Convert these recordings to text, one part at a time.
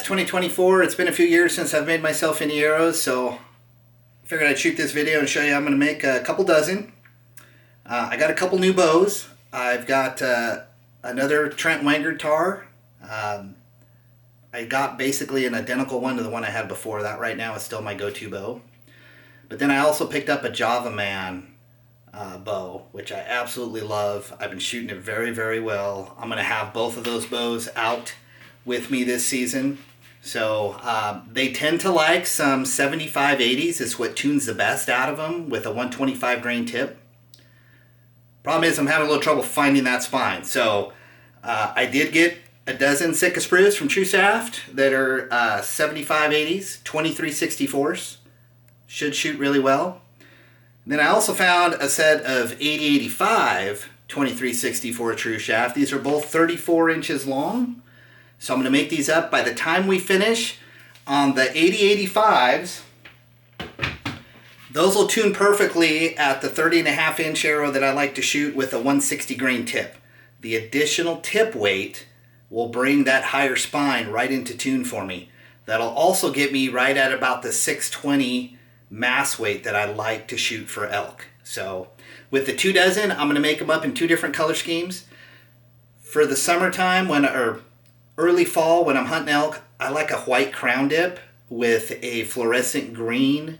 2024. It's been a few years since I've made myself any arrows, so I figured I'd shoot this video and show you I'm going to make a couple dozen. I got a couple new bows. I've got another Trent Wangard tar. I got basically an identical one to the one I had before. That right now is still my go-to bow. But then I also picked up a Java Man bow, which I absolutely love. I've been shooting it very, very well. I'm going to have both of those bows out with me this season. So they tend to like some 75-80s. It's what tunes the best out of them with a 125 grain tip. Problem is I'm having a little trouble finding that spine. So I did get a dozen Sitka sprues from TrueSaft that are 75-80s, 23-64s. Should shoot really well. Then I also found a set of 80-85 23-64 TrueSaft. These are both 34 inches long. So I'm going to make these up. By the time we finish on the 80-85s, those will tune perfectly at the 30.5 inch arrow that I like to shoot with a 160 grain tip. The additional tip weight will bring that higher spine right into tune for me. That'll also get me right at about the 620 mass weight that I like to shoot for elk. So with the 2 dozen, I'm going to make them up in 2 different color schemes. For the summertime, or early fall when I'm hunting elk, I like a white crown dip with a fluorescent green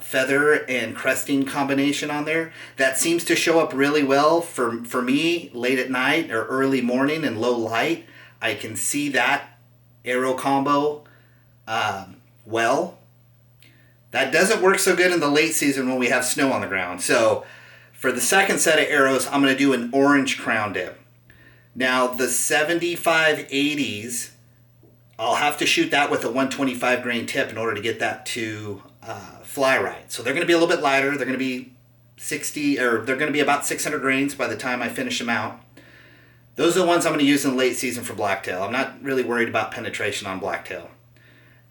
feather and cresting combination on there. That seems to show up really well for me late at night or early morning in low light. I can see that arrow combo well. That doesn't work so good in the late season when we have snow on the ground. So for the second set of arrows, I'm going to do an orange crown dip. Now the 75-80s, I'll have to shoot that with a 125 grain tip in order to get that to fly right. So they're going to be a little bit lighter. They're going to be 60, or they're going to be about 600 grains by the time I finish them out. Those are the ones I'm going to use in the late season for blacktail. I'm not really worried about penetration on blacktail.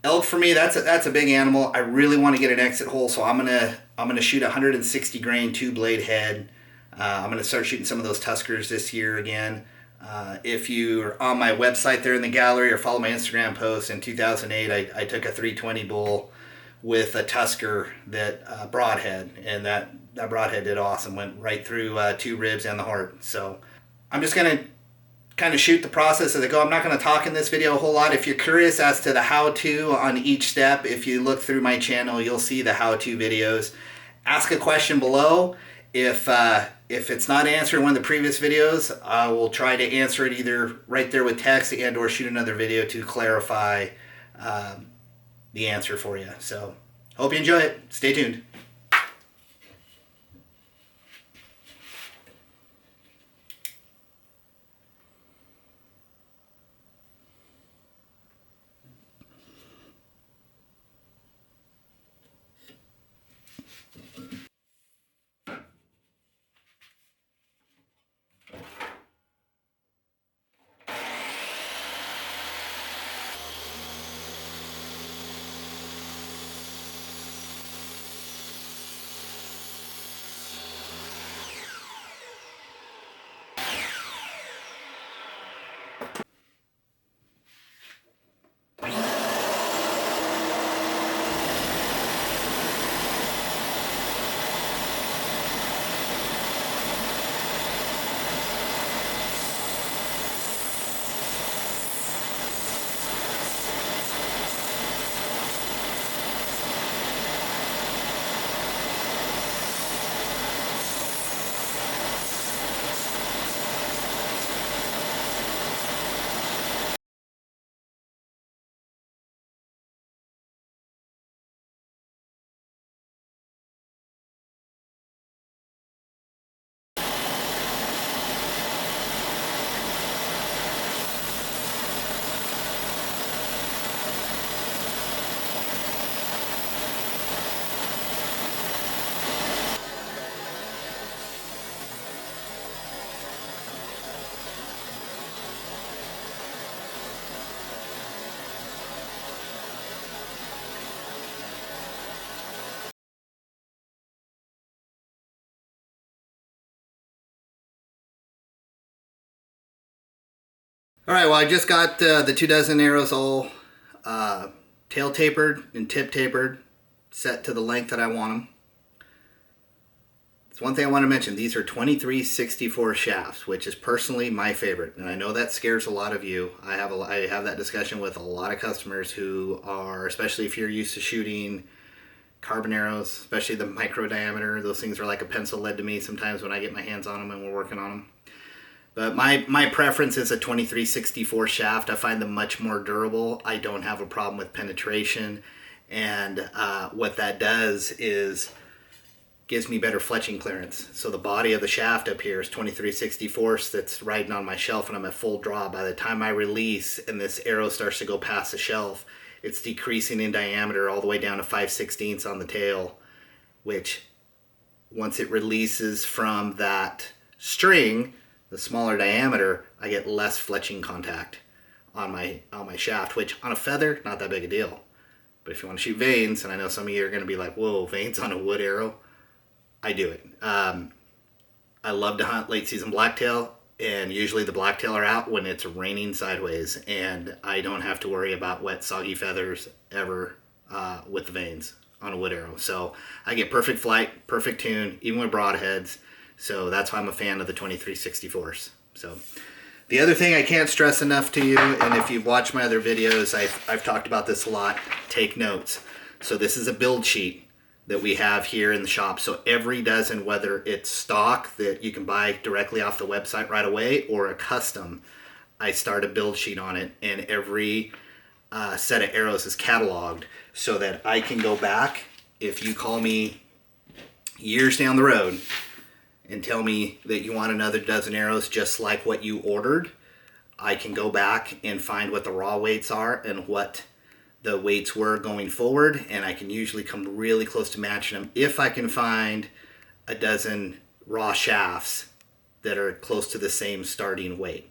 Elk for me, that's a big animal. I really want to get an exit hole, so I'm gonna shoot a 160 grain 2-blade head. I'm gonna start shooting some of those Tuskers this year again. If you're on my website there in the gallery or follow my Instagram post, in 2008 I took a 320 bull with a Tusker that broadhead, and that broadhead did awesome. Went right through 2 ribs and the heart. So I'm just gonna kind of shoot the process as I go. I'm not going to talk in this video a whole lot. If you're curious as to the how-to on each step, if you look through my channel, you'll see the how-to videos. Ask a question below. If it's not answered in one of the previous videos, I will try to answer it either right there with text and or shoot another video to clarify the answer for you. So hope you enjoy it. Stay tuned. All right, well, I just got the 2 dozen arrows all tail tapered and tip tapered, set to the length that I want them. It's one thing I want to mention. These are 23/64 shafts, which is personally my favorite, and I know that scares a lot of you. I have that discussion with a lot of customers who are, especially if you're used to shooting carbon arrows, especially the micro diameter. Those things are like a pencil lead to me sometimes when I get my hands on them and we're working on them. But my preference is a 23/64 shaft. I find them much more durable. I don't have a problem with penetration, and what that does is gives me better fletching clearance. So the body of the shaft up here is 23/64 that's riding on my shelf, and I'm at full draw. By the time I release and this arrow starts to go past the shelf, it's decreasing in diameter all the way down to 5/16 on the tail, which once it releases from that string, the smaller diameter, I get less fletching contact on my shaft, which on a feather, not that big a deal. But if you want to shoot vanes, and I know some of you are going to be like, whoa, vanes on a wood arrow, I do it. I love to hunt late season blacktail, and usually the blacktail are out when it's raining sideways, and I don't have to worry about wet, soggy feathers ever with the vanes on a wood arrow. So I get perfect flight, perfect tune, even with broadheads. So that's why I'm a fan of the 23/64s. So the other thing I can't stress enough to you, and if you've watched my other videos, I've talked about this a lot, take notes. So this is a build sheet that we have here in the shop. So every dozen, whether it's stock that you can buy directly off the website right away or a custom, I start a build sheet on it, and every set of arrows is cataloged so that I can go back. If you call me years down the road and tell me that you want another dozen arrows just like what you ordered, I can go back and find what the raw weights are and what the weights were going forward, and I can usually come really close to matching them if I can find a dozen raw shafts that are close to the same starting weight.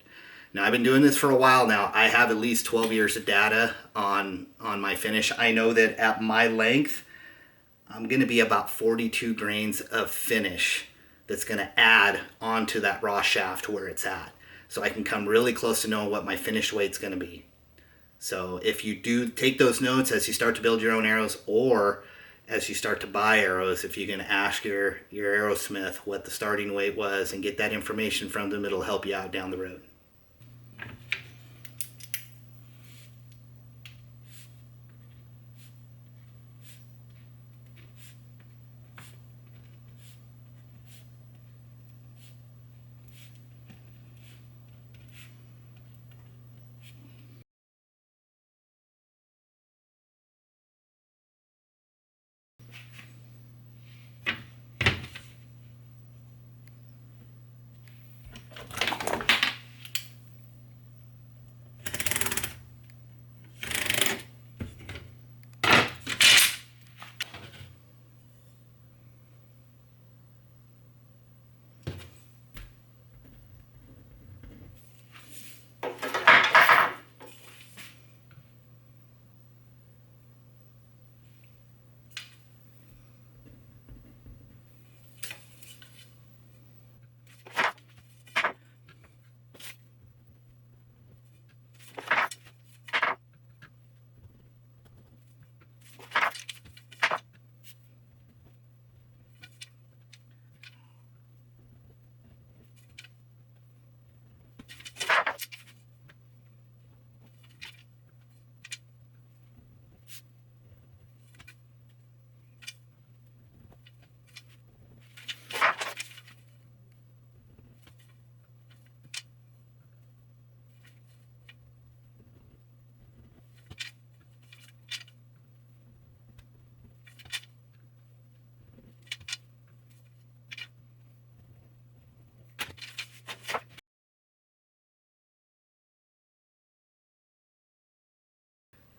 Now, I've been doing this for a while now. I have at least 12 years of data on my finish. I know that at my length, I'm going to be about 42 grains of finish that's going to add onto that raw shaft where it's at. So I can come really close to knowing what my finished weight's going to be. So if you do take those notes as you start to build your own arrows, or as you start to buy arrows, if you can ask your arrowsmith what the starting weight was and get that information from them, it'll help you out down the road.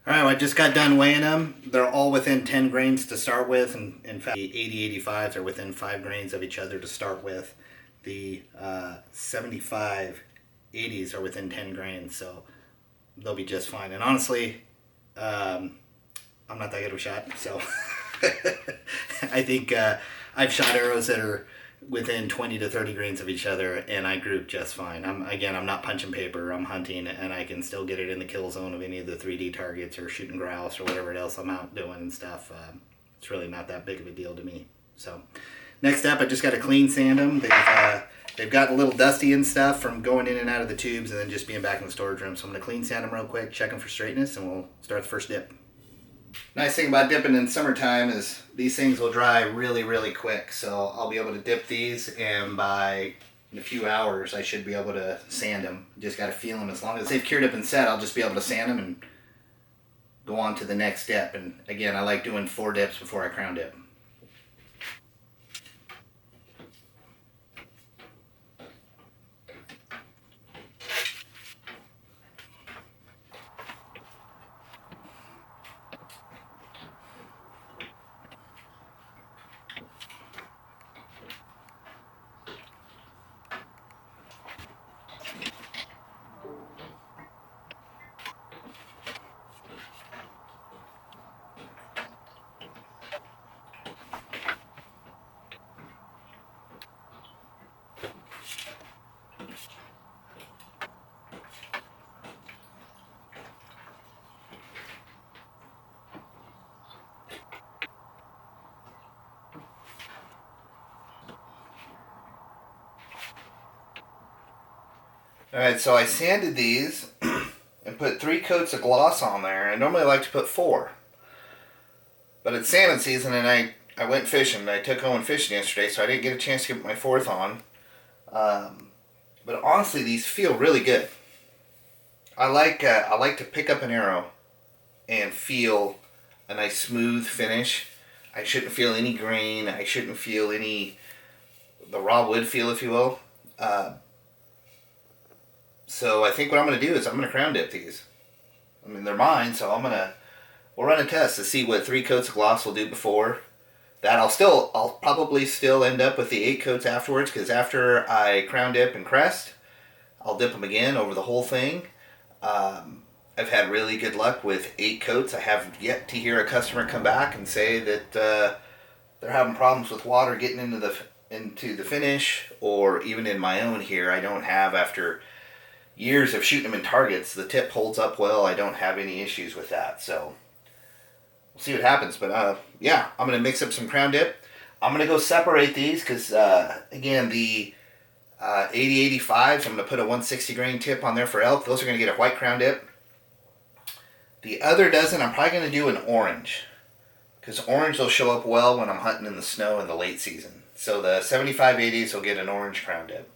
All right, well, I just got done weighing them. They're all within 10 grains to start with, and in fact, the 80-85s are within 5 grains of each other to start with. The 75-80s are within 10 grains, so they'll be just fine. And honestly, I'm not that good of a shot, so I think I've shot arrows that are within 20 to 30 grains of each other, and I group just fine. I'm not punching paper, I'm hunting, and I can still get it in the kill zone of any of the 3D targets or shooting grouse or whatever else I'm out doing and stuff. It's really not that big of a deal to me. So next up, I just got to clean sand them. They've got a little dusty and stuff from going in and out of the tubes and then just being back in the storage room. So I'm going to clean sand them real quick, check them for straightness, and we'll start the first dip. Nice thing about dipping in summertime is these things will dry really, really quick. So I'll be able to dip these, and in a few hours I should be able to sand them. Just got to feel them. As long as they've cured up and set, I'll just be able to sand them and go on to the next dip. And again, I like doing 4 dips before I crown dip. Alright, so I sanded these and put 3 coats of gloss on there. I normally like to put 4. But it's salmon season, and I went fishing. I took Owen fishing yesterday, so I didn't get a chance to get my 4th on. But honestly, these feel really good. I like to pick up an arrow and feel a nice smooth finish. I shouldn't feel any grain. I shouldn't feel the raw wood feel, if you will. So I think what I'm going to do is I'm going to crown dip these. I mean, they're mine, so we'll run a test to see what 3 coats of gloss will do before. That I'll probably still end up with the 8 coats afterwards, because after I crown dip and crest, I'll dip them again over the whole thing. I've had really good luck with 8 coats. I have yet to hear a customer come back and say that they're having problems with water getting into the finish, or even in my own here, I don't have, after years of shooting them in targets, the tip holds up well. I don't have any issues with that, so we'll see what happens. But yeah, I'm going to mix up some crown dip. I'm going to go separate these because, again, the 80-85s, I'm going to put a 160 grain tip on there for elk. Those are going to get a white crown dip. The other dozen, I'm probably going to do an orange, because orange will show up well when I'm hunting in the snow in the late season. So the 75-80s will get an orange crown dip.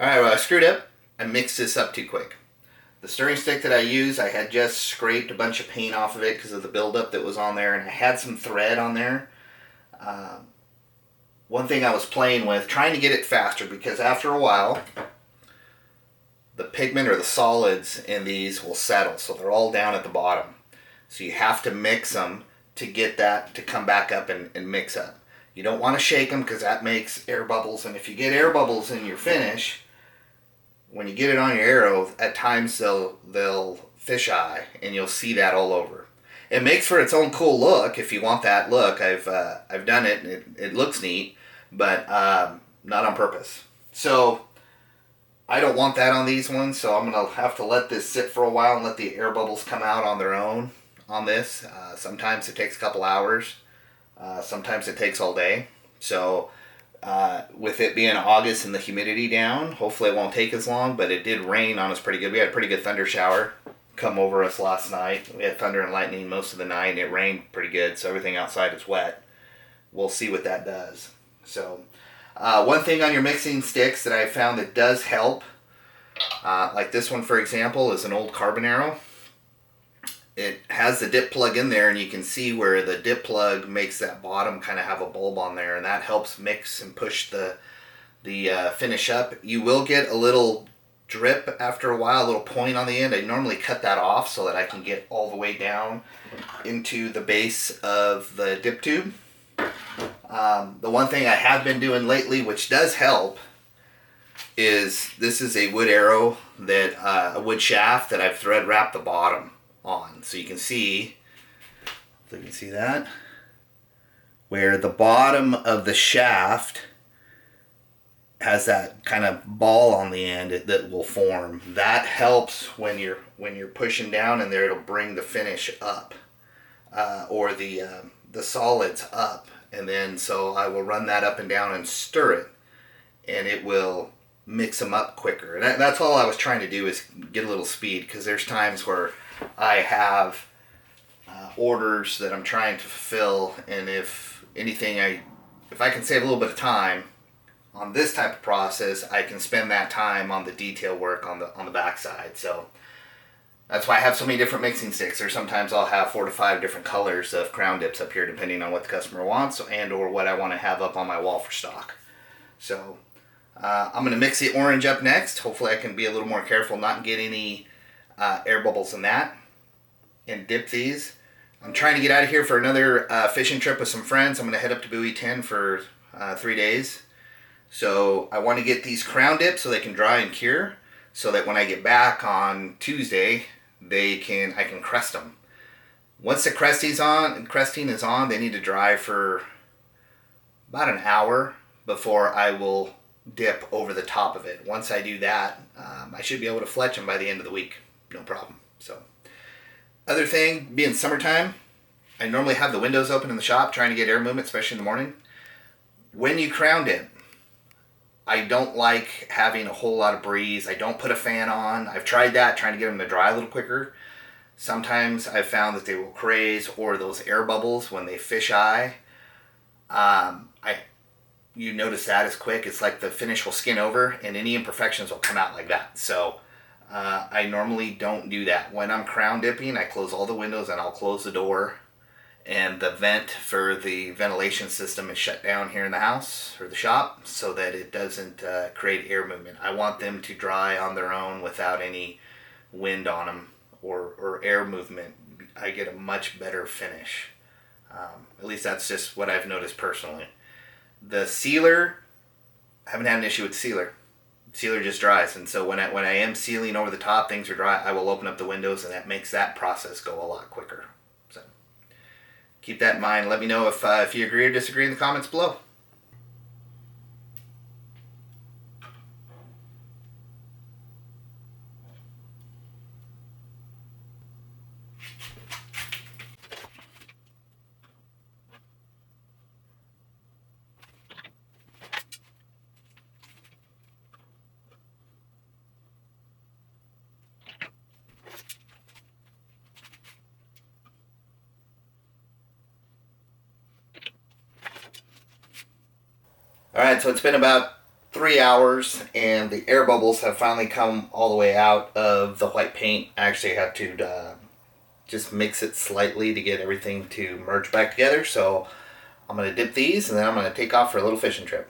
Alright, well, I screwed up. I mixed this up too quick. The stirring stick that I used, I had just scraped a bunch of paint off of it because of the buildup that was on there, and I had some thread on there. One thing I was playing with, trying to get it faster, because after a while, the pigment or the solids in these will settle, so they're all down at the bottom. So you have to mix them to get that to come back up and mix up. You don't want to shake them because that makes air bubbles, and if you get air bubbles in your finish, when you get it on your arrow, at times they'll fisheye, and you'll see that all over. It makes for its own cool look if you want that look. I've done it, and it looks neat, but not on purpose. So I don't want that on these ones, so I'm going to have to let this sit for a while and let the air bubbles come out on their own on this. Sometimes it takes a couple hours. Sometimes it takes all day. So with it being August and the humidity down, hopefully it won't take as long, but it did rain on us pretty good. We had a pretty good thunder shower come over us last night. We had thunder and lightning most of the night, and it rained pretty good, so everything outside is wet. We'll see what that does. So, one thing on your mixing sticks that I found that does help, like this one, for example, is an old carbon arrow. It has the dip plug in there, and you can see where the dip plug makes that bottom kind of have a bulb on there, and that helps mix and push the finish up. You will get a little drip after a while, a little point on the end. I normally cut that off so that I can get all the way down into the base of the dip tube. The one thing I have been doing lately, which does help, is this is a wood arrow, that a wood shaft that I've thread wrapped the bottom on. So you can see, if you can see that, where the bottom of the shaft has that kind of ball on the end that will form. That helps when you're pushing down in there. It'll bring the finish up, or the solids up, and then so I will run that up and down and stir it, and it will mix them up quicker. And that's all I was trying to do, is get a little speed, because there's times where I have orders that I'm trying to fulfill, and if I can save a little bit of time on this type of process, I can spend that time on the detail work on the backside. So that's why I have so many different mixing sticks. Or sometimes I'll have 4 to 5 different colors of crown dips up here, depending on what the customer wants and or what I want to have up on my wall for stock. So I'm going to mix the orange up next. Hopefully I can be a little more careful not get any air bubbles in that, and dip these. I'm trying to get out of here for another fishing trip with some friends. I'm going to head up to Buoy 10 for 3 days. So I want to get these crown dips so they can dry and cure, so that when I get back on Tuesday, I can crest them. Once the cresting is on, they need to dry for about an hour before I will dip over the top of it. Once I do that, I should be able to fletch them by the end of the week, no problem. So, other thing, being summertime, I normally have the windows open in the shop trying to get air movement, especially in the morning. When you crown dip, I don't like having a whole lot of breeze. I don't put a fan on. I've tried that, trying to get them to dry a little quicker. Sometimes I've found that they will craze, or those air bubbles when they fish eye. You notice that as quick. It's like the finish will skin over, and any imperfections will come out like that. So I normally don't do that. When I'm crown dipping, I close all the windows and I'll close the door. And the vent for the ventilation system is shut down here in the house or the shop, so that it doesn't create air movement. I want them to dry on their own without any wind on them or air movement. I get a much better finish. At least that's just what I've noticed personally. The sealer, I haven't had an issue with sealer. Sealer just dries, and so when I am sealing over the top, things are dry, I will open up the windows, and that makes that process go a lot quicker. So keep that in mind. Let me know if you agree or disagree in the comments below. Alright, so it's been about 3 hours, and the air bubbles have finally come all the way out of the white paint. I actually had to just mix it slightly to get everything to merge back together. So I'm going to dip these, and then I'm going to take off for a little fishing trip.